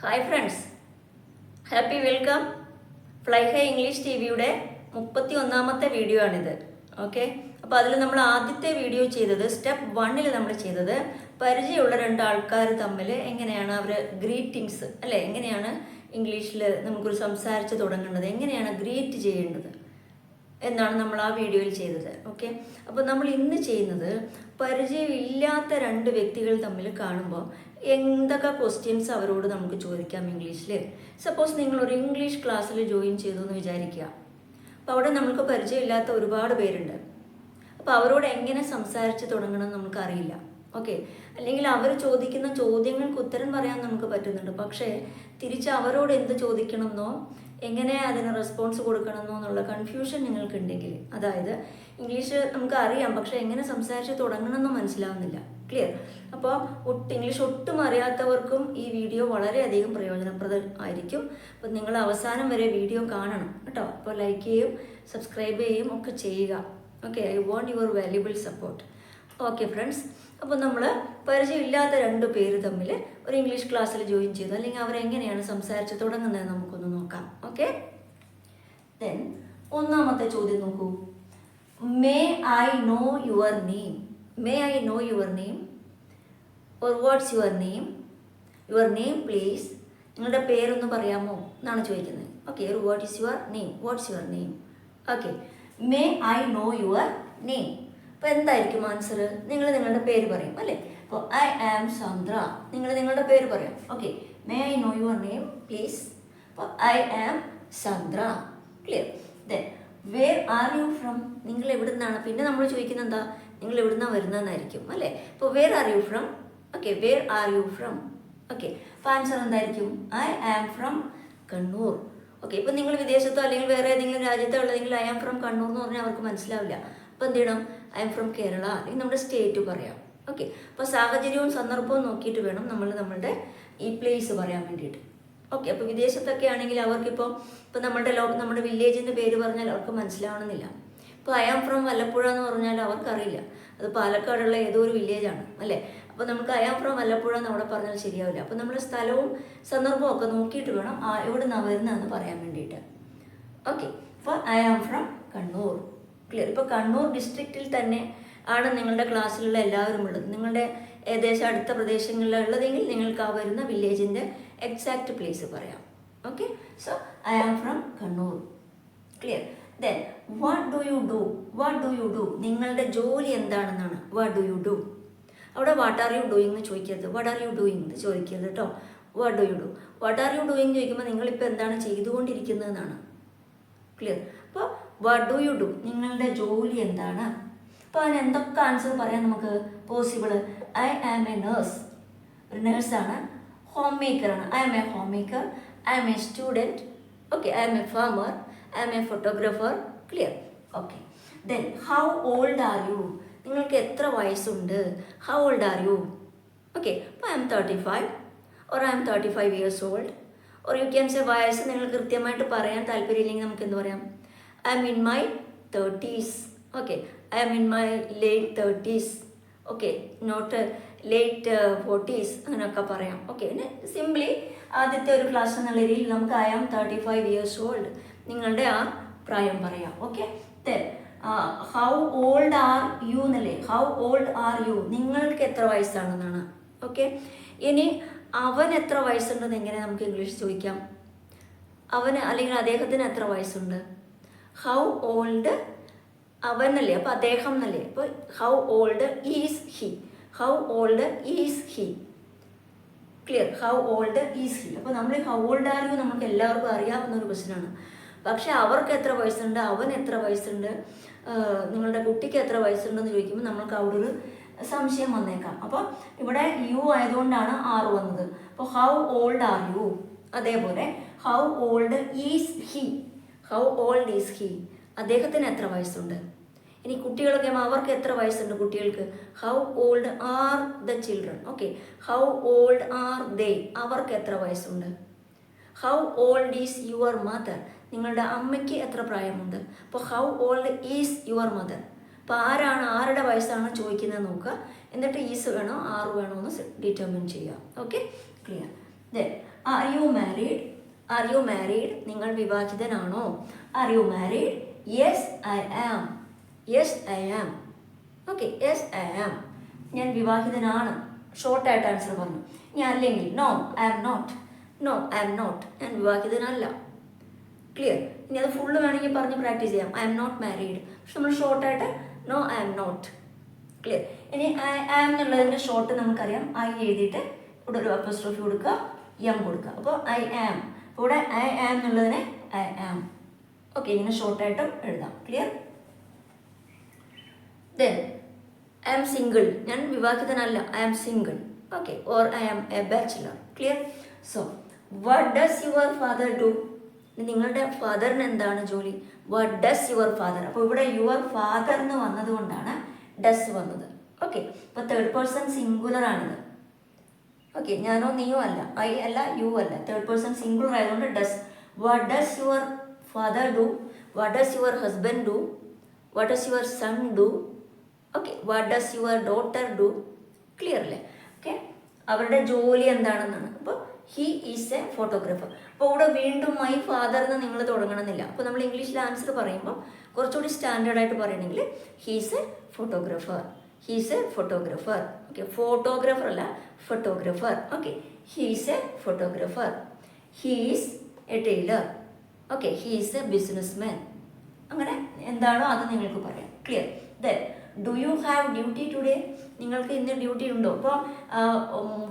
Hi friends, happy welcome. Fly high English T വിയുടെ 31ാമത്തെ video ആണിത്. Okay, അപ്പോൾ അതിൽ നമ്മൾ ആദ്യത്തെ വീഡിയോ ചെയ്തത് സ്റ്റെപ്പ് 1-ൽ നമ്മൾ ചെയ്തത് പരിചയമുള്ള രണ്ട് ആൾക്കാർ തമ്മിൽ എങ്ങനെയാണ് അവർ ഗ്രീറ്റിങ്സ് അല്ലേ, എങ്ങനെയാണ് ഇംഗ്ലീഷിൽ നമുക്കൊരു സംസാരിച്ച് തുടങ്ങേണ്ടത്, എങ്ങനെയാണ് ഗ്രീറ്റ് ചെയ്യേണ്ടത് എന്നാണ് നമ്മൾ ആ വീഡിയോയിൽ ചെയ്തത്. ഓക്കെ, അപ്പോൾ നമ്മൾ ഇന്ന് ചെയ്യുന്നത് പരിചയമില്ലാത്ത രണ്ട് വ്യക്തികൾ തമ്മിൽ കാണുമ്പോൾ എന്തൊക്കെ ക്വസ്റ്റ്യൻസ് അവരോട് നമുക്ക് ചോദിക്കാം ഇംഗ്ലീഷിൽ. സപ്പോസ് നിങ്ങളൊരു ഇംഗ്ലീഷ് ക്ലാസ്സിൽ ജോയിൻ ചെയ്തു എന്ന് വിചാരിക്കുക. അപ്പോൾ അവിടെ നമുക്ക് പരിചയമില്ലാത്ത ഒരുപാട് പേരുണ്ട്. അപ്പോൾ അവരോട് എങ്ങനെ സംസാരിച്ച് തുടങ്ങണം നമുക്കറിയില്ല. ഓക്കെ, അല്ലെങ്കിൽ അവർ ചോദിക്കുന്ന ചോദ്യങ്ങൾക്ക് ഉത്തരം പറയാൻ നമുക്ക് പറ്റുന്നുണ്ട്, പക്ഷേ തിരിച്ച് അവരോട് എന്ത് ചോദിക്കണമെന്നോ എങ്ങനെ അതിന് റെസ്പോൺസ് കൊടുക്കണമെന്നോ എന്നുള്ള കൺഫ്യൂഷൻ നിങ്ങൾക്കുണ്ടെങ്കിൽ, അതായത് ഇംഗ്ലീഷ് നമുക്ക് അറിയാം പക്ഷേ എങ്ങനെ സംസാരിച്ച് തുടങ്ങണമെന്നോ മനസ്സിലാവുന്നില്ല. ക്ലിയർ? അപ്പോൾ ഇംഗ്ലീഷ് ഒട്ടും അറിയാത്തവർക്കും ഈ വീഡിയോ വളരെയധികം പ്രയോജനപ്രദം ആയിരിക്കും. അപ്പോൾ നിങ്ങൾ അവസാനം വരെ വീഡിയോ കാണണം കേട്ടോ. അപ്പോൾ ലൈക്ക് ചെയ്യും, സബ്സ്ക്രൈബ് ചെയ്യും ഒക്കെ ചെയ്യുക. Okay, I won't your valuable support. Okay friends, അപ്പോൾ നമ്മൾ പരിചയമില്ലാത്ത രണ്ട് പേര് തമ്മിൽ ഒരു ഇംഗ്ലീഷ് ക്ലാസ്സിൽ ജോയിൻ ചെയ്തു, അല്ലെങ്കിൽ അവരെങ്ങനെയാണ് സംസാരിച്ച് തുടങ്ങുന്നത് നമുക്കൊന്ന് നോക്കാം. ഓക്കെ, ദെൻ ഒന്നാമത്തെ ചോദ്യം നോക്കൂ. May I know your name? May I know your name or what's your name? Your name please. നിങ്ങളുടെ പേരൊന്ന് പറയാമോ എന്നാണ് ചോദിക്കുന്നത്. Okay, what is your name? What's your name? Okay, may I know your name. അപ്പോൾ എന്തായിരിക്കും answer? നിങ്ങൾ നിങ്ങളുടെ പേര് പറയും അല്ലേ. അപ്പോൾ ഐ ആം സാന്ദ്ര, നിങ്ങൾ നിങ്ങളുടെ പേര് പറയാം. Okay, may I know your name please. അപ്പോൾ I am Sandra. Clear? Then where are you from? നിങ്ങൾ എവിടെ നിന്നാണ്? പിന്നെ നമ്മൾ ചോദിക്കുന്നത് എന്താ, നിങ്ങൾ എവിടെ നിന്നാണ് വരുന്നതെന്നായിരിക്കും അല്ലേ. അപ്പോൾ where are you from? Okay, where are you from? Okay, അപ്പോൾ ആൻസർ എന്തായിരിക്കും? I am from Kannur. Okay, ഇപ്പോൾ നിങ്ങൾ വിദേശത്തോ അല്ലെങ്കിൽ വേറെ ഏതെങ്കിലും രാജ്യത്തോ ഉള്ളതെങ്കിൽ ഐ ആം ഫ്രം കണ്ണൂർ എന്ന് പറഞ്ഞാൽ അവർക്ക് മനസ്സിലാവില്ല. അപ്പോൾ എന്ത് ചെയ്യണം? ഐ എം ഫ്രം കേരള അല്ലെങ്കിൽ നമ്മുടെ സ്റ്റേറ്റ് പറയാം. ഓക്കെ, അപ്പോൾ സാഹചര്യവും സന്ദർഭവും നോക്കിയിട്ട് വേണം നമ്മൾ നമ്മളുടെ ഈ പ്ലേസ് പറയാൻ വേണ്ടിയിട്ട്. ഓക്കെ, അപ്പോൾ വിദേശത്തൊക്കെ ആണെങ്കിൽ അവർക്കിപ്പോൾ നമ്മുടെ വില്ലേജിൻ്റെ പേര് പറഞ്ഞാൽ അവർക്ക് മനസ്സിലാവണമെന്നില്ല. ഇപ്പോൾ ഐ ആം ഫ്രം വല്ലപ്പുഴ എന്ന് പറഞ്ഞാൽ അവർക്കറിയില്ല, അത് പാലക്കാടുള്ള ഏതോ ഒരു വില്ലേജാണ് അല്ലേ. അപ്പോൾ നമുക്ക് ഐ ആം ഫ്രം വല്ലപ്പുഴ എന്ന് അവിടെ പറഞ്ഞാൽ ശരിയാവില്ല. അപ്പോൾ നമ്മുടെ സ്ഥലവും സന്ദർഭവും ഒക്കെ നോക്കിയിട്ട് വേണം എവിടെ നിന്നാണ് വരുന്നതെന്ന് പറയാൻ വേണ്ടിയിട്ട്. ഓക്കെ, അപ്പോൾ I am from Kannur. Clear? ഇപ്പോൾ കണ്ണൂർ ഡിസ്ട്രിക്റ്റിൽ തന്നെ ആണ് നിങ്ങളുടെ ക്ലാസ്സിലുള്ള എല്ലാവരും ഉള്ളത്. നിങ്ങളുടെ ഏകദേശം അടുത്ത പ്രദേശങ്ങളിലുള്ളതെങ്കിൽ നിങ്ങൾക്ക് ആ വരുന്ന വില്ലേജിൻ്റെ എക്സാക്റ്റ് പ്ലേസ് പറയാം. Okay, so I am from Kannur. Clear? Then what do you do? What do you do? നിങ്ങളുടെ ജോലി എന്താണെന്നാണ് വാട്ട് ഡു യു ഡു. അവിടെ വാട്ട് ആർ യു ഡൂയിങ് എന്ന് ചോദിക്കരുത്, വാട്ട് ആർ യു ഡൂയിങ് എന്ന് ചോദിക്കരുത് കേട്ടോ. What do you do? What are you doing ചോദിക്കുമ്പോൾ നിങ്ങളിപ്പോൾ എന്താണ് ചെയ്തുകൊണ്ടിരിക്കുന്നതെന്നാണ്. ക്ലിയർ? അപ്പോൾ വാട്ട് ഡു യു ഡു? നിങ്ങളുടെ ജോലി എന്താണ്? അപ്പോൾ അതിന് എന്തൊക്കെ ആൻസർ പറയാൻ നമുക്ക് possible? I am a nurse, ഒരു നേഴ്സാണ്. ഹോം മേക്കറാണ്, I am a homemaker. I am a student. Okay, I am a farmer. I am a photographer. Clear? Okay, then how old are you? നിങ്ങൾക്ക് എത്ര വയസ്സുണ്ട്? How old are you? Okay, അപ്പോൾ I am 35 or I am 35 years old. Or you can say വയസ്സ് നിങ്ങൾ കൃത്യമായിട്ട് പറയാൻ താല്പര്യമില്ലെങ്കിൽ നമുക്ക് എന്ത് പറയാം? I M in my 30s. Okay, I M in my late 30s. Okay, not late 40s അങ്ങനെയൊക്കെ പറയാം. ഓക്കെ, പിന്നെ സിംപ്ലി ആദ്യത്തെ ഒരു ക്ലാസ് എന്നുള്ള രീതിയിൽ നമുക്ക് ഐ ആം 35 ഇയേഴ്സ് ഓൾഡ്, നിങ്ങളുടെ ആ പ്രായം പറയാം. Okay, how old are U എന്നല്ലേ, ഹൗ ഓൾഡ് ആർ യു, നിങ്ങൾക്ക് എത്ര വയസ്സാണെന്നാണ്. ഓക്കെ, ഇനി അവൻ എത്ര വയസ്സുണ്ടെന്ന് എങ്ങനെ നമുക്ക് ഇംഗ്ലീഷ് ചോദിക്കാം? അവന് അല്ലെങ്കിൽ അദ്ദേഹത്തിന് എത്ര വയസ്സുണ്ട്? ഹൗ ഓൾഡ് അവനല്ലേ, അപ്പോൾ അദ്ദേഹം എന്നല്ലേ. അപ്പോൾ how old is he? How old is he? Clear? How old is he. അപ്പോൾ നമ്മൾ ഹൗ ഓൾഡ് ആർ യു നമുക്ക് എല്ലാവർക്കും അറിയാവുന്ന ഒരു ക്വസ്റ്റ്യനാണ്. പക്ഷേ അവർക്ക് എത്ര വയസ്സുണ്ട്, അവൻ എത്ര വയസ്സുണ്ട്, നിങ്ങളുടെ കുട്ടിക്ക് എത്ര വയസ്സുണ്ടെന്ന് ചോദിക്കുമ്പോൾ നമ്മൾക്ക് അവിടെ ഒരു സംശയം വന്നേക്കാം. അപ്പോൾ ഇവിടെ യു ആയതുകൊണ്ടാണ് ആർ വന്നത്. അപ്പോൾ ഹൗ ഓൾഡ് ആർ യു. അതേപോലെ how old is he? How old is he? അദ്ദേഹത്തിന് എത്ര വയസ്സുണ്ട്? ഇനി കുട്ടികളൊക്കെ അവർക്ക് എത്ര വയസ്സുണ്ട് കുട്ടികൾക്ക്? How old are the children? Okay, how old are they? അവർക്ക് എത്ര വയസ്സുണ്ട്? How old is your mother? നിങ്ങളുടെ അമ്മയ്ക്ക് എത്ര പ്രായമുണ്ട്? അപ്പോൾ how old is your mother? അപ്പോൾ ആരുടെ വയസ്സാണ് ചോദിക്കുന്നത് നോക്കുക, എന്നിട്ട് ഈസ് വേണോ ആർ വേണോ എന്ന് ഡിറ്റർമിൻ ചെയ്യുക. Okay, clear? Then are you married? Are you married? നിങ്ങൾ വിവാഹിതനാണോ? Are you married? Yes I am. Yes I am. Okay, yes I am. ഞാൻ വിവാഹിതനാണ്. ഷോർട്ടായിട്ട് ആൻസർ പറഞ്ഞു. ഇനി അല്ലെങ്കിൽ no I am not. No I am not. ഞാൻ വിവാഹിതനല്ല. ക്ലിയർ? ഇനി അത് ഫുള്ള് വേണമെങ്കിൽ പറഞ്ഞ് പ്രാക്ടീസ് ചെയ്യാം. I am not married. പക്ഷെ നമ്മൾ ഷോർട്ടായിട്ട് no I am not. Clear? ഇനി ഐ ആം എന്നുള്ളതിൻ്റെ ഷോർട്ട് നമുക്കറിയാം. ഐ എഴുതിയിട്ട് ഇവിടെ ഒരു അപ്പോസ്ട്രോഫി കൊടുക്കുക, എം കൊടുക്കുക. അപ്പോൾ ഐ ആം. അപ്പോൾ ഇവിടെ ഐ ആം എന്നുള്ളതിനെ ഐ ആം. ഓക്കെ, ഇങ്ങനെ ഷോർട്ടായിട്ടും എഴുതാം. Clear? Then I am single. ഞാൻ വിവാഹിതനല്ല. I am single. Okay, or I am a bachelor. Clear? So what does your father do? നിങ്ങളുടെ ഫാദറിന് എന്താണ് ജോലി? What does your father? അപ്പോൾ ഇവിടെ യുവർ ഫാദർ എന്ന് വന്നതുകൊണ്ടാണ് ഡസ് വന്നത്. ഓക്കെ, അപ്പോൾ തേർഡ് പേഴ്സൺ സിംഗുലർ ആണിത്. ഓക്കെ, ഞാനോ നീയോ അല്ല, ഐ അല്ല, യു അല്ല, തേർഡ് പേഴ്സൺ സിംഗുലർ ആയതുകൊണ്ട് does. What does your father do? What does your husband do? What does your sun do? Okay, what does your daughter do? Clear അല്ലേ? Okay, അവരുടെ ജോലി എന്താണെന്നാണ്. അപ്പോൾ ഹി ഈസ് എ ഫോട്ടോഗ്രാഫർ. അപ്പോൾ ഇവിടെ വീണ്ടും my father എന്ന് നിങ്ങൾ തുടങ്ങണമെന്നില്ല. അപ്പോൾ നമ്മൾ ഇംഗ്ലീഷിൽ ആൻസർ പറയുമ്പോൾ കുറച്ചുകൂടി സ്റ്റാൻഡേർഡായിട്ട് പറയണമെങ്കിൽ he's a photographer. He's a photographer. Okay, photographer അല്ല, photographer. Okay, he's a photographer. He's a tailor. Okay, he's a businessman. അങ്ങനെ എന്താണോ അത് നിങ്ങൾക്ക് പറയാം. Clear? Then do you have duty today? നിങ്ങൾക്ക് ഇന്ന് ഡ്യൂട്ടി ഉണ്ടോ? അപ്പോൾ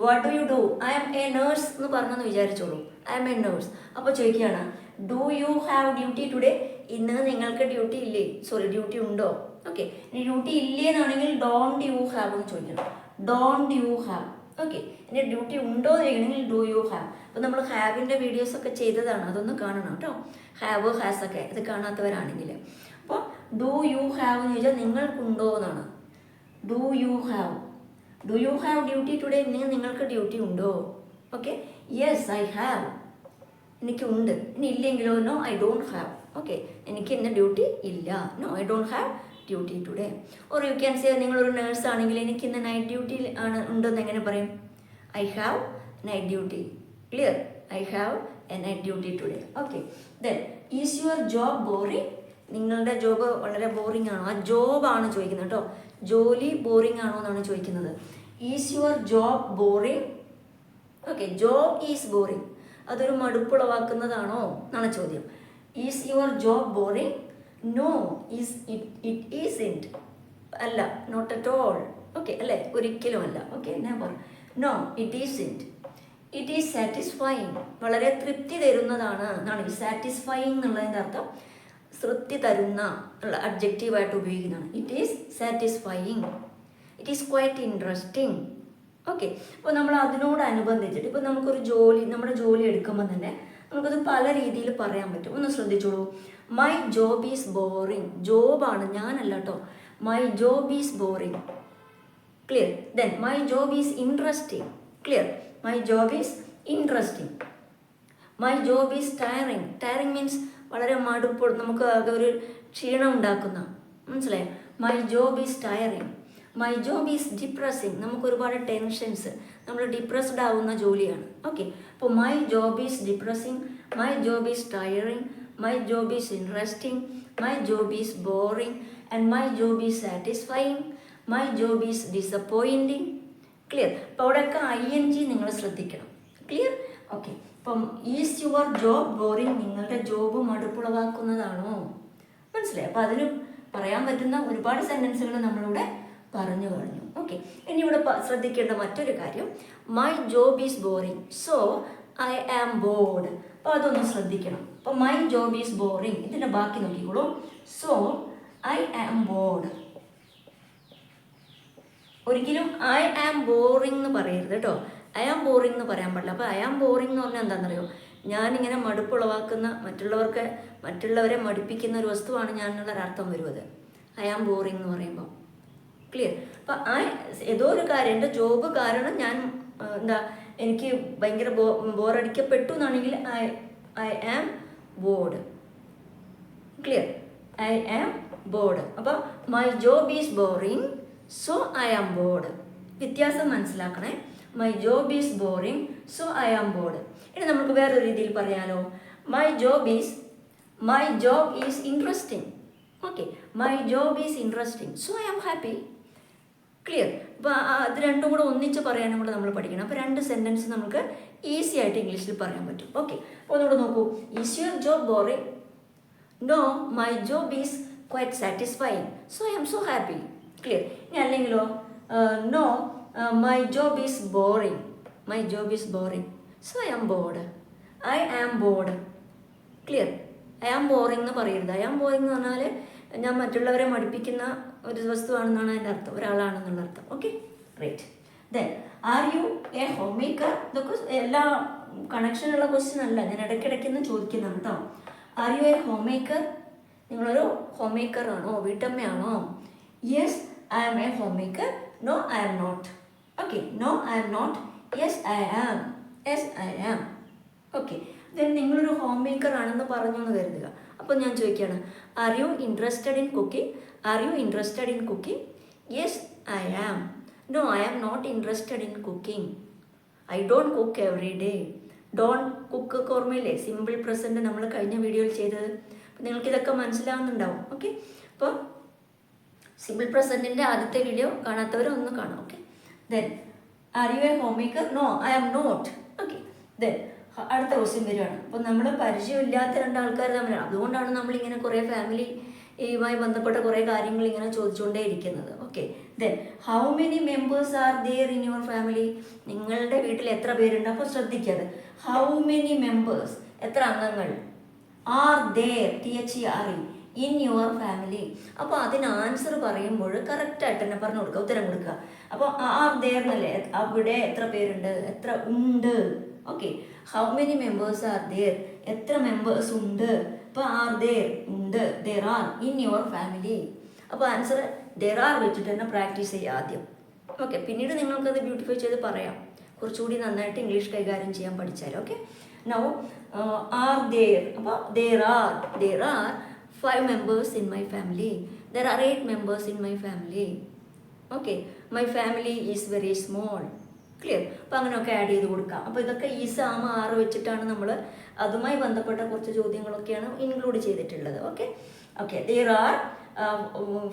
what do you do? I am a nurse എന്ന് പറഞ്ഞെന്ന് വിചാരിച്ചോളൂ. I am a nurse. അപ്പോൾ ചോദിക്കുകയാണ് do you have duty today? ഇന്ന് നിങ്ങൾക്ക് ഡ്യൂട്ടി ഇല്ലേ? സോറി, ഡ്യൂട്ടി ഉണ്ടോ? ഓക്കെ, ഇനി ഡ്യൂട്ടി ഇല്ലേ എന്നാണെങ്കിൽ ഡോണ്ട് യു ഹാവ് എന്ന് ചോദിക്കണം. Don't you have. ഓക്കെ, ഇനി ഡ്യൂട്ടി ഉണ്ടോ എന്ന് ചോദിക്കണമെങ്കിൽ ഡു യു ഹാവ്. അപ്പോൾ നമ്മൾ ഹാവിൻ്റെ വീഡിയോസൊക്കെ ചെയ്തതാണ്, അതൊന്ന് കാണണം കേട്ടോ. ഹാവ്, ഹാസ് ഒക്കെ ഇത് കാണാത്തവരാണെങ്കിൽ. അപ്പോൾ ഡു യു ഹാവ് എന്ന് ചോദിച്ചാൽ നിങ്ങൾക്കുണ്ടോ എന്നാണ്. Do you have. Do you have duty today? നിങ്ങൾക്ക് ഡ്യൂട്ടി ഉണ്ടോ? Okay, yes I have. എനിക്കുണ്ട്. ഇനി ഇല്ലെങ്കിലോ? No I don't have. Okay, എനിക്ക് ഇന്ന് ഡ്യൂട്ടി ഇല്ല. No I don't have duty today. Or you can say നിങ്ങളൊരു നേഴ്സ് ആണെങ്കിൽ എനിക്ക് ഇന്ന് നൈറ്റ് ഡ്യൂട്ടി ഉണ്ടെന്ന് എങ്ങനെ പറയും? I have night duty. Clear? I have a night duty today. Okay, then is your job boring? നിങ്ങളുടെ job വളരെ boring ആണോ? ആ ജോബാണ് ചോദിക്കുന്നത് കേട്ടോ. ജോലി ബോറിംഗ് ആണോ എന്നാണ് ചോദിക്കുന്നത്. Is your job boring? Okay, job is boring. അതൊരു മടുപ്പുളവാക്കുന്നതാണോ എന്നാണ് ചോദ്യം. Is your job boring? No, it isn't. അല്ല, നോട്ട് അറ്റ് ഓൾ. ഓക്കെ അല്ലേ? ഒരിക്കലും അല്ല. Okay, never. No, it isn't. It is satisfying. വളരെ തൃപ്തി തരുന്നതാണ് എന്നാണ്. ഈ സാറ്റിസ്ഫൈങ് എന്നുള്ളതിൻ്റെ അർത്ഥം തൃപ്തി തരുന്ന ഉള്ള അഡ്ജക്റ്റീവായിട്ട് ഉപയോഗിക്കുന്നതാണ്. It is satisfying. It is quite interesting. Okay, അപ്പോൾ നമ്മൾ അതിനോടനുബന്ധിച്ചിട്ട് ഇപ്പോൾ നമുക്കൊരു ജോലി, നമ്മുടെ ജോലി എടുക്കുമ്പോൾ തന്നെ നമുക്കത് പല രീതിയിൽ പറയാൻ പറ്റും. ഒന്ന് ശ്രദ്ധിച്ചോളൂ. My job is boring. ജോബാണ്, ഞാനല്ല കേട്ടോ. My job is boring. Clear? Then my job is interesting. Clear? My job is interesting. My job is tiring. Tiring means വളരെ മടുപ്പ്, നമുക്ക് ഒരു ക്ഷീണം ഉണ്ടാക്കുന്ന. മനസ്സിലായോ? My job is tiring. My job is depressing. നമുക്ക് ഒരുപാട് ടെൻഷൻസ്, നമ്മൾ ഡിപ്രസ്ഡ് ആവുന്ന ജോലിയാണ്. ഓക്കെ, അപ്പോൾ my job is depressing, my job is tiring, my job is interesting, my job is boring, and my job is satisfying, my job is disappointing. Clear? അപ്പോൾ അവിടെയൊക്കെ ING നിങ്ങൾ ശ്രദ്ധിക്കണം. ക്ലിയർ? ഓക്കെ, അപ്പം is your job boring? നിങ്ങളുടെ job മടുപ്പുളവാക്കുന്നതാണോ? മനസ്സിലായി? അപ്പോൾ അതിന് പറയാൻ പറ്റുന്ന ഒരുപാട് സെൻറ്റൻസുകൾ നമ്മളിവിടെ പറഞ്ഞു കഴിഞ്ഞു. ഓക്കെ, ഇനി ഇവിടെ ശ്രദ്ധിക്കേണ്ട മറ്റൊരു കാര്യം, my job is boring, so I am bored. അപ്പോൾ അതൊന്ന് ശ്രദ്ധിക്കണം. അപ്പോൾ മൈ ജോബ് ഈസ് ബോറിംഗ്, ഇതിൻ്റെ ബാക്കി നോക്കിക്കോളൂ. So I am bored. ഒരിക്കലും ഐ ആം ബോറിംഗ് എന്ന് പറയരുത് കേട്ടോ. ഐ ആം ബോറിംഗ് എന്ന് പറയാൻ പാടില്ല. അപ്പോൾ ഐ ആം ബോറിംഗ് എന്ന് പറഞ്ഞാൽ എന്താണെന്നറിയോ? ഞാനിങ്ങനെ മടുപ്പുളവാക്കുന്ന, മറ്റുള്ളവരെ മടുപ്പിക്കുന്ന ഒരു വസ്തുവാണ് ഞാൻ എന്നുള്ളൊരർത്ഥം വരുന്നത് ഐ ആം ബോറിംഗ് എന്ന് പറയുമ്പോൾ. ക്ലിയർ? അപ്പം ഏതോ ഒരു കാര്യം, എൻ്റെ ജോബ് കാരണം ഞാൻ എനിക്ക് ഭയങ്കര ബോറടിക്കപ്പെട്ടു എന്നാണെങ്കിൽ I am bored. Clear? I am bored. അപ്പോൾ my job is boring, so I am bored. വ്യത്യാസം മനസ്സിലാക്കണേ. My job is boring, so I am bored. ഇനി നമുക്ക് വേറൊരു രീതിയിൽ പറയാലോ. My job is interesting. Okay, my job is interesting, so I am happy. Clear. അപ്പോൾ അത് രണ്ടും കൂടെ ഒന്നിച്ച് പറയാനും കൂടെ നമ്മൾ പഠിക്കണം. അപ്പോൾ 2 സെൻറ്റൻസ് നമുക്ക് ഈസി ആയിട്ട് ഇംഗ്ലീഷിൽ പറയാൻ പറ്റും. ഓക്കെ, അപ്പോൾ ഒന്നുകൂടെ നോക്കൂ. Is your job boring? No, my job is quite satisfying, so I am so happy. Clear. ഇനി അല്ലെങ്കിലോ, no, my job is boring, my job is boring, so I am bored, I am bored. Clear. I am boring എന്ന് പറയരുത്. I am boring എന്ന് പറഞ്ഞാൽ ഞാൻ മറ്റുള്ളവരെ മടുപ്പിക്കുന്ന ഒരു വസ്തുവാണെന്നാണ് അതിൻ്റെ അർത്ഥം, ഒരാളാണെന്നുള്ള അർത്ഥം. Okay, right. Then are you a homemaker? ഇതൊക്കെ എല്ലാ കണക്ഷനുള്ള ക്വസ്റ്റ്യൻ അല്ല, ഞാൻ ഇടയ്ക്കിടയ്ക്കൊന്നും ചോദിക്കുന്നതാണ് കേട്ടോ. Are you a homemaker? നിങ്ങളൊരു ഹോം മേക്കർ ആണോ, വീട്ടമ്മയാണോ? Yes, I am a homemaker. No, I am not. Okay, no, I am not. Yes, I am. Yes, I am. Okay, then നിങ്ങളൊരു homemaker ആണെന്ന് പറഞ്ഞു എന്ന് കരുതുക. അപ്പോൾ ഞാൻ ചോദിക്കുകയാണ്, are you interested in cooking? R you interested in cooking? Yes, I am. No, I am not interested in cooking. I don't cook every day. Don't cook ഒക്കെ ഓർമ്മയില്ലേ? സിമ്പിൾ പ്രസൻറ്റ് നമ്മൾ കഴിഞ്ഞ വീഡിയോയിൽ ചെയ്തത്. അപ്പോൾ നിങ്ങൾക്കിതൊക്കെ മനസ്സിലാവുന്നുണ്ടാവും. ഓക്കെ, അപ്പോൾ സിമ്പിൾ പ്രസൻറ്റിൻ്റെ ആദ്യത്തെ video കാണാത്തവർ ഒന്ന് കാണാം. Okay, then are you a homemaker? No, I am not. Okay, then അടുത്ത ക്വസ്റ്റ്യൻ വരികയാണ്. അപ്പോൾ നമ്മൾ പരിചയമില്ലാത്ത 2 ആൾക്കാർ തമ്മിലാണ്. അതുകൊണ്ടാണ് നമ്മളിങ്ങനെ കുറേ ഫാമിലിയുമായി ബന്ധപ്പെട്ട കുറേ കാര്യങ്ങൾ ഇങ്ങനെ ചോദിച്ചുകൊണ്ടേ ഇരിക്കുന്നത്. Okay, then how many members are there in your family? നിങ്ങളുടെ വീട്ടിൽ എത്ര പേരുണ്ട്? അപ്പോൾ ശ്രദ്ധിക്കാതെ, ഹൗ മെനി മെമ്പേഴ്സ്, എത്ര അംഗങ്ങൾ, are there, THERE, in your family. അപ്പോൾ അതിന് ആൻസർ പറയുമ്പോൾ കറക്റ്റായിട്ട് തന്നെ പറഞ്ഞു കൊടുക്കുക, ഉത്തരം കൊടുക്കുക. അപ്പോൾ ആർ ദെയർ എന്നല്ലേ, അവിടെ എത്ര പേരുണ്ട്, എത്ര ഉണ്ട്. Okay, how many members are there, എത്ര മെമ്പേഴ്സ് ഉണ്ട്. അപ്പോൾ ആർ ദെയർ, ഉണ്ട്, there are in your family. അപ്പോൾ ആൻസർ ദെയർ ആർ വെച്ചിട്ട് തന്നെ പ്രാക്ടീസ് ചെയ്യുക ആദ്യം. ഓക്കെ, പിന്നീട് നിങ്ങൾക്കത് ബ്യൂട്ടിഫൈ ചെയ്ത് പറയാം, കുറച്ചുകൂടി നന്നായിട്ട് ഇംഗ്ലീഷ് കൈകാര്യം ചെയ്യാൻ പഠിച്ചാൽ. Okay, now are there. അപ്പോൾ there are 5 members in my family. There are 8 members in my family. Okay, my family is very small. Clear. അപ്പോൾ അങ്ങനെയൊക്കെ ആഡ് ചെയ്ത് കൊടുക്കാം. അപ്പോൾ ഇതൊക്കെ ഈ സാമ 6 വെച്ചിട്ടാണ് നമ്മൾ അതുമായി ബന്ധപ്പെട്ട കുറച്ച് ചോദ്യങ്ങളൊക്കെയാണ് ഇൻക്ലൂഡ് ചെയ്തിട്ടുള്ളത്. Okay, there are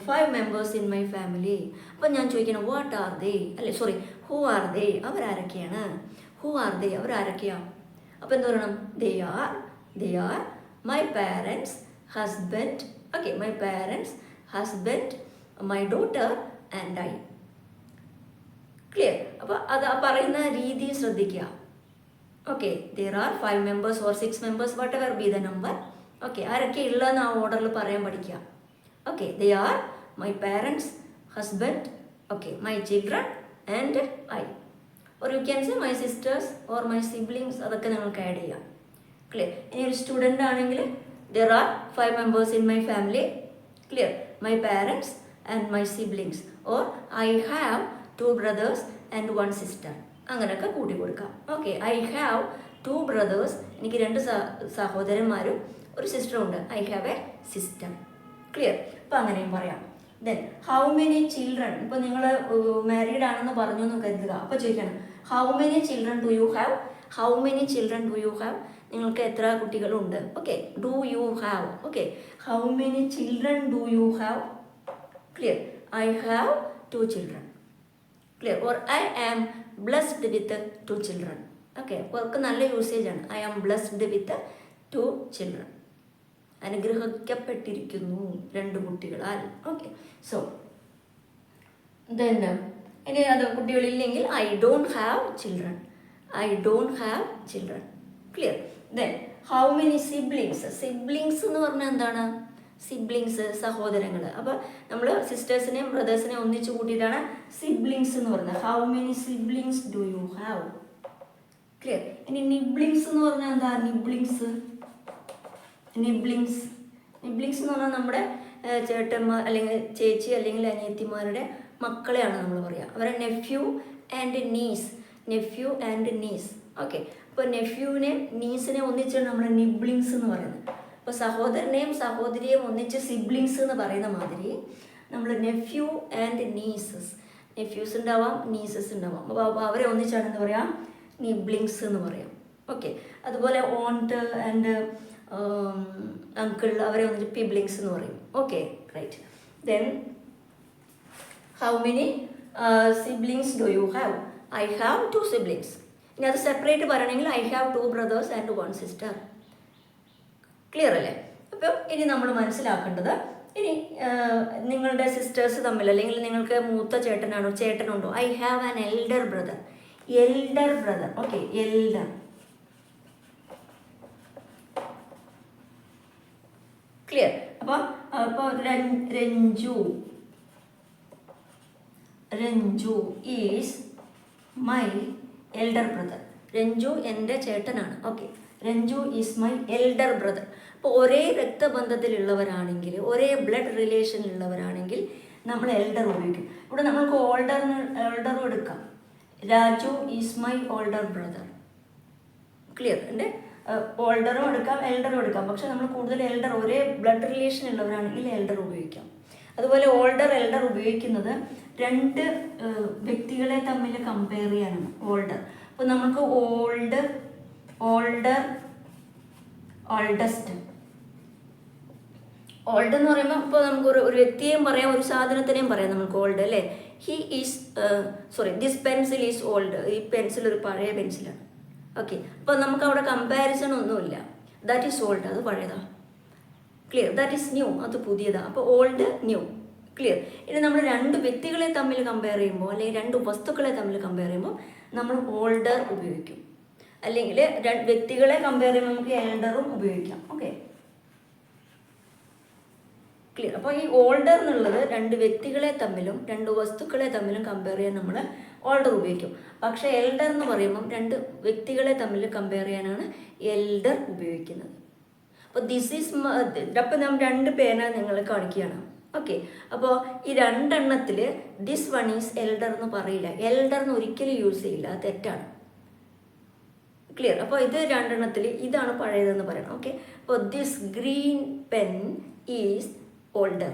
5 members in my family. അപ്പോൾ ഞാൻ ചോദിക്കണം, വാട്ട് ആർ ദേ, അല്ലെ സോറി, ഹൂ ആർ ദേ, അവരാരൊക്കെയാണ്? ഹൂ ആർ ദേ, അവരാരൊക്കെയാണ്? അപ്പോൾ എന്ത് പറയണം? they are my parents, husband. Okay, my parents, husband, my daughter and I. Clear. അപ്പോൾ അത് പറയുന്ന രീതി ശ്രദ്ധിക്കുക. Okay, there are 5 members or 6 members, whatever be the number. Okay, ആരൊക്കെ ഉള്ളതെന്ന് ആ ഓർഡറിൽ പറയാൻ പഠിക്കുക. Okay, they are my parents, husband, okay, my children and I. or you can say my sisters or my siblings. അതൊക്കെ നിങ്ങൾക്ക് add ചെയ്യാം. Clear. ഇനി ഒരു സ്റ്റുഡൻ്റ് ആണെങ്കിൽ there are 5 members in my family. Clear. My parents and my siblings. Or I have 2 brothers and 1 sister. അങ്ങനെയൊക്കെ കൂട്ടി കൊടുക്കാം. Okay, I have 2 brothers. എനിക്ക് 2 സഹോദരന്മാരും ഒരു സിസ്റ്ററും ഉണ്ട്. I have a sister. Clear. അപ്പോൾ അങ്ങനെയും പറയാം. Then how many children. ഇപ്പോൾ നിങ്ങൾ മാരീഡ് ആണെന്ന് പറഞ്ഞു എന്ന് കരുതുക. അപ്പോൾ ചോദിക്കണം, how many children do you have? How many children do you have? നിങ്ങൾക്ക് എത്ര കുട്ടികളുണ്ട്? Okay, do you have. Okay, how many children do you have? Clear. I have 2 children. Clear. Or I am blessed with 2 children. Okay, അവർക്ക് നല്ല usage ആണ്. I am blessed with 2 children. അനുഗ്രഹിക്കപ്പെട്ടിരിക്കുന്നു 2 കുട്ടികളാൽ. Okay, so then ഇനി അത് കുട്ടികളില്ലെങ്കിൽ I don't have children. I don't have children. Clear. Then how many siblings. Siblings എന്ന് പറഞ്ഞാൽ എന്താണ്? സിബ്ലിങ്സ്, സഹോദരങ്ങൾ. അപ്പോൾ നമ്മൾ സിസ്റ്റേഴ്സിനെയും ബ്രദേഴ്സിനെയും ഒന്നിച്ച് കൂട്ടിയിട്ടാണ് സിബ്ലിങ്സ് എന്ന് പറയുന്നത്. How many siblings do you have? Clear. ഇനി നിബ്ലിങ്സ് എന്ന് പറഞ്ഞാൽ എന്താ? നിബ്ലിങ്സ് എന്ന് പറഞ്ഞാൽ നമ്മുടെ ചേട്ടന്മാർ അല്ലെങ്കിൽ ചേച്ചി അല്ലെങ്കിൽ അനിയത്തിമാരുടെ മക്കളെയാണ് നമ്മൾ പറയുക. അവരെ നെഫ്യൂ ആൻഡ് നീസ്. ഓക്കെ, അപ്പോൾ നെഫ്യൂവിനെ നീസിനെ ഒന്നിച്ചാണ് നമ്മൾ നിബ്ലിങ്സ് എന്ന് പറയുന്നത്. അപ്പോൾ സഹോദരനെയും സഹോദരിയെയും ഒന്നിച്ച് സിബ്ലിങ്സ് എന്ന് പറയുന്ന മാതിരി നമ്മൾ നെഫ്യൂ ആൻഡ് നെഫ്യൂസ് ഉണ്ടാവാം, നീസസ് ഉണ്ടാവാം. അപ്പോൾ അവരെ ഒന്നിച്ചാണ് എന്താ പറയുക? നിബ്ലിങ്സ് എന്ന് പറയാം. ഓക്കെ. അതുപോലെ ഓണ്ട് ആൻഡ് അങ്കിൾ അവരെ വന്നിട്ട് പിബ്ലിങ്സ് എന്ന് പറയും. Okay, right. Then how many siblings do you have? I have 2 siblings. ഇനി അത് സെപ്പറേറ്റ് പറയണമെങ്കിൽ I have 2 brothers and 1 sister. Clear അല്ലേ? അപ്പം ഇനി നമ്മൾ മനസ്സിലാക്കേണ്ടത്, ഇനി നിങ്ങളുടെ സിസ്റ്റേഴ്സ് തമ്മിൽ, അല്ലെങ്കിൽ നിങ്ങൾക്ക് മൂത്ത ചേട്ടനുണ്ടോ? I have an elder brother. Okay, elder. Clear? അപ്പോൾ Ranju is my elder brother. Ranju എൻ്റെ ചേട്ടനാണ്. Okay, Ranju is my elder brother. അപ്പോൾ ഒരേ രക്തബന്ധത്തിലുള്ളവരാണെങ്കിൽ, ഒരേ ബ്ലഡ് റിലേഷനിലുള്ളവരാണെങ്കിൽ നമ്മൾ എൽഡർ ഉപയോഗിക്കും. ഇവിടെ നമ്മൾക്ക് ഓൾഡറും എടുക്കാം. Raju is my older brother. Clear? എൻ്റെ ഓൾഡറും എടുക്കാം, എൽഡറും എടുക്കാം. പക്ഷെ നമ്മൾ കൂടുതൽ എൽഡർ, ഒരേ ബ്ലഡ് റിലേഷൻ ഉള്ളവരാണെങ്കിൽ എൽഡർ ഉപയോഗിക്കാം. അതുപോലെ ഓൾഡർ, എൽഡർ ഉപയോഗിക്കുന്നത് 2 വ്യക്തികളെ തമ്മിൽ കമ്പയർ ചെയ്യാനാണ് ഓൾഡർ. അപ്പോൾ നമുക്ക് ഓൾഡർ, ഓൾഡസ്റ്റ്. ഓൾഡ് എന്ന് പറയുമ്പോൾ ഇപ്പോൾ നമുക്ക് ഒരു വ്യക്തിയെയും പറയാം, ഒരു സാധനത്തിനെയും പറയാം നമുക്ക് ഓൾഡ്, അല്ലേ? This pencil is old. ഈ പെൻസിൽ ഒരു പഴയ പെൻസിലാണ്. ഓക്കെ, അപ്പോൾ നമുക്ക് അവിടെ കമ്പാരിസൺ ഒന്നുമില്ല. ദാറ്റ് ഈസ് ഓൾഡ്, അത് പഴയതാണ്. ക്ലിയർ? ദാറ്റ് ഈസ് ന്യൂ, അത് പുതിയതാണ്. അപ്പോൾ ഓൾഡ്, ന്യൂ. ക്ലിയർ? ഇനി നമ്മൾ 2 വ്യക്തികളെ തമ്മിൽ കമ്പയർ ചെയ്യുമ്പോൾ, അല്ലെങ്കിൽ 2 വസ്തുക്കളെ തമ്മിൽ കമ്പയർ ചെയ്യുമ്പോൾ നമ്മൾ ഓൾഡർ ഉപയോഗിക്കും. അല്ലെങ്കിൽ വ്യക്തികളെ കമ്പയർ ചെയ്യുമ്പോൾ നമുക്ക് എൽഡറും ഉപയോഗിക്കാം. Okay, clear? അപ്പോൾ ഈ ഓൾഡർ എന്നുള്ളത് 2 വ്യക്തികളെ തമ്മിലും 2 വസ്തുക്കളെ തമ്മിലും കമ്പയർ ചെയ്യാൻ നമ്മൾ ഓൾഡർ ഉപയോഗിക്കും. പക്ഷേ എൽഡർ എന്ന് പറയുമ്പം 2 വ്യക്തികളെ തമ്മിൽ കമ്പയർ ചെയ്യാനാണ് എൽഡർ ഉപയോഗിക്കുന്നത്. അപ്പോൾ അപ്പം നാം 2 പേന നിങ്ങൾ കാണിക്കുകയാണ്. ഓക്കെ, അപ്പോൾ ഈ 2 എണ്ണത്തിൽ ദിസ് വൺ ഈസ് എൽഡർ എന്ന് പറയില്ല. എൽഡർ എന്ന് ഒരിക്കലും യൂസ് ചെയ്യില്ല, അത് തെറ്റാണ്. ക്ലിയർ? അപ്പോൾ ഇത് 2 എണ്ണത്തിൽ ഇതാണ് പഴയതെന്ന് പറയണം. ഓക്കെ, അപ്പോൾ this green pen is older.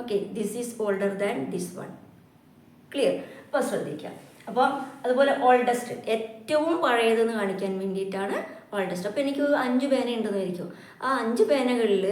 Okay, this is older than this one. Clear? അപ്പോൾ ശ്രദ്ധിക്കാം. അപ്പോൾ അതുപോലെ ഓൾഡസ്റ്റ്, ഏറ്റവും പഴയതെന്ന് കാണിക്കാൻ വേണ്ടിയിട്ടാണ് ഓൾഡസ്റ്റ്. അപ്പോൾ എനിക്ക് 5 പേന ഉണ്ടെന്നായിരിക്കും. ആ 5 പേനകളിൽ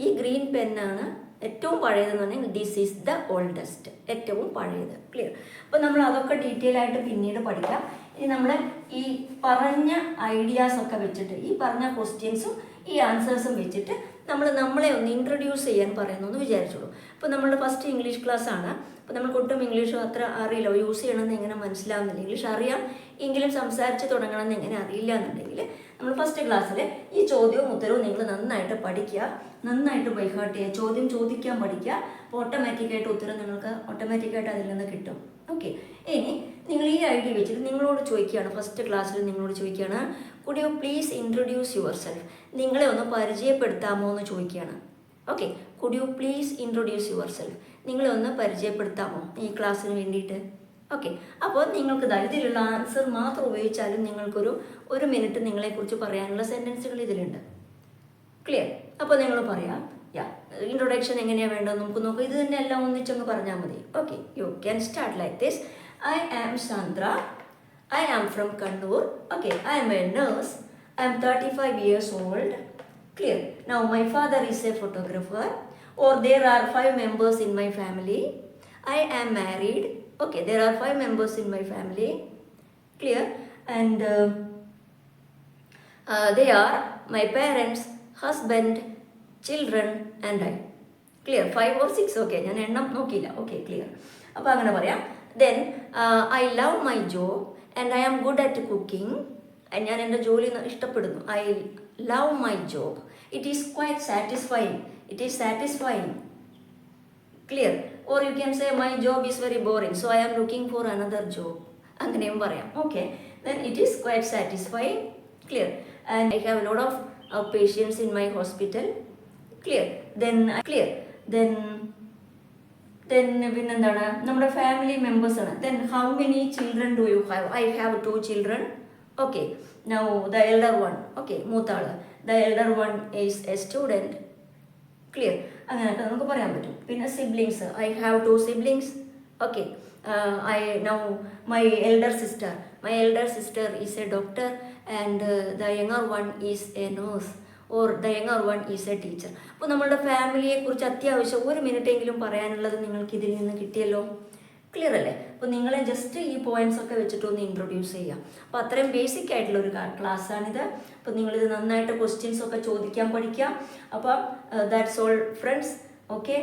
ഈ ഗ്രീൻ പെന്നാണ് ഏറ്റവും പഴയതെന്ന് പറഞ്ഞാൽ ദിസ് ഈസ് ദ ഓൾഡസ്റ്റ്, ഏറ്റവും പഴയത്. ക്ലിയർ? അപ്പോൾ നമ്മൾ അതൊക്കെ ഡീറ്റെയിൽ ആയിട്ട് പിന്നീട് പഠിക്കാം. ഇനി നമ്മൾ ഈ പറഞ്ഞ ഐഡിയാസൊക്കെ വെച്ചിട്ട്, ഈ പറഞ്ഞ ക്വസ്റ്റ്യൻസും ഈ ആൻസേഴ്സും വെച്ചിട്ട് നമ്മളെ ഒന്ന് ഇൻട്രൊഡ്യൂസ് ചെയ്യാൻ പറയുന്നു എന്ന് വിചാരിച്ചോളൂ. അപ്പോൾ നമ്മളുടെ ഫസ്റ്റ് ഇംഗ്ലീഷ് ക്ലാസ് ആണ്. അപ്പോൾ നമുക്ക് ഒട്ടും ഇംഗ്ലീഷ് അത്ര അറിയില്ല, യൂസ് ചെയ്യണമെന്ന് എങ്ങനെ മനസ്സിലാവുന്നില്ല. ഇംഗ്ലീഷ് അറിയാം, എങ്കിലും സംസാരിച്ച് തുടങ്ങണമെന്ന് എങ്ങനെ അറിയില്ല എന്നുണ്ടെങ്കിൽ നമ്മൾ ഫസ്റ്റ് ക്ലാസ്സിൽ ഈ ചോദ്യവും ഉത്തരവും നിങ്ങൾ നന്നായിട്ട് പഠിക്കുക, നന്നായിട്ട് ബൈഹാർട്ട് ചെയ്യുക, ചോദ്യം ചോദിക്കാൻ പഠിക്കുക. അപ്പോൾ ഓട്ടോമാറ്റിക്കായിട്ട് ഉത്തരം നിങ്ങൾക്ക് ഓട്ടോമാറ്റിക്കായിട്ട് അതിൽ നിന്ന് കിട്ടും. ഓക്കെ, ഇനി നിങ്ങൾ ഈ ഐഡിയ വെച്ചിട്ട് നിങ്ങളോട് ചോദിക്കുകയാണ്, ഫസ്റ്റ് ക്ലാസ്സിൽ നിങ്ങളോട് ചോദിക്കുകയാണ്, could you please introduce your self? നിങ്ങളെ ഒന്ന് പരിചയപ്പെടുത്താമോ എന്ന് ചോദിക്കുകയാണ്. Okay, could you please introduce your self? നിങ്ങളെ ഒന്ന് പരിചയപ്പെടുത്താമോ ഈ ക്ലാസ്സിന് വേണ്ടിയിട്ട്? ഓക്കെ, അപ്പോൾ നിങ്ങൾക്ക് ഇതിലുള്ള ആൻസർ മാത്രം ഉപയോഗിച്ചാലും നിങ്ങൾക്കൊരു 1 മിനിറ്റ് നിങ്ങളെക്കുറിച്ച് പറയാനുള്ള സെൻറ്റൻസുകൾ ഇതിലുണ്ട്. ക്ലിയർ? അപ്പോൾ നിങ്ങൾ പറയാം, ഇൻട്രൊഡക്ഷൻ എങ്ങനെയാണ് വേണ്ടതെന്ന് നമുക്ക് നോക്കാം. ഇത് തന്നെ എല്ലാം ഒന്നിച്ചൊന്ന് പറഞ്ഞാൽ മതി. Okay, you can start like this. I am Sandra. I am from Kannur. Okay, I am a nurse. I am 35 years old. Clear? Now my father is a photographer. Or there are 5 members in my family. I am married. Okay, there are 5 members in my family. Clear? And they are my parents, husband, children and I. Clear? 5 or 6. Okay, ഞാൻ എണ്ണം നോക്കിയില്ല. Okay, clear. അപ്പോൾ അങ്ങനെ പറയാം. Then I love my job. And I am good at cooking. ഞാൻ എൻ്റെ ജോലി ഇഷ്ടപ്പെടുന്നു. I love my job. It is quite satisfying. It is satisfying. Clear? Or you can say my job is very boring, so I am looking for another job. അങ്ങനെയും പറയാം. Okay. Then it is quite satisfying. Clear? And I have a lot of patients in my hospital. Clear? Then പിന്നെന്താണ്, നമ്മുടെ family members ആണ്. Then how many children do you have? I have 2 children. Okay, now the elder one. Okay, മൂത്താള്. The elder one is a student. Clear? അങ്ങനെയൊക്കെ നമുക്ക് പറയാൻ പറ്റും. പിന്നെ siblings, I have 2 siblings. Okay, now my elder sister my elder sister is a doctor and the younger one is a nurse or the younger one is a teacher. അപ്പോൾ നമ്മളുടെ ഫാമിലിയെക്കുറിച്ച് അത്യാവശ്യം 1 മിനിറ്റെങ്കിലും പറയാനുള്ളത് നിങ്ങൾക്ക് ഇതിൽ നിന്ന് കിട്ടിയല്ലോ. ക്ലിയർ അല്ലേ? അപ്പോൾ നിങ്ങളെ ജസ്റ്റ് ഈ പോയിന്റ്സ് ഒക്കെ വെച്ചിട്ടൊന്ന് ഇൻട്രൊഡ്യൂസ് ചെയ്യാം. അപ്പോൾ അത്രയും ബേസിക് ആയിട്ടുള്ള ഒരു ക്ലാസ്സാണിത്. അപ്പോൾ നിങ്ങളിത് നന്നായിട്ട് ക്വസ്റ്റ്യൻസ് ഒക്കെ ചോദിക്കാൻ പഠിക്കാം. അപ്പം ദാറ്റ്സ് ഓൾ ഫ്രണ്ട്സ്. ഓക്കെ.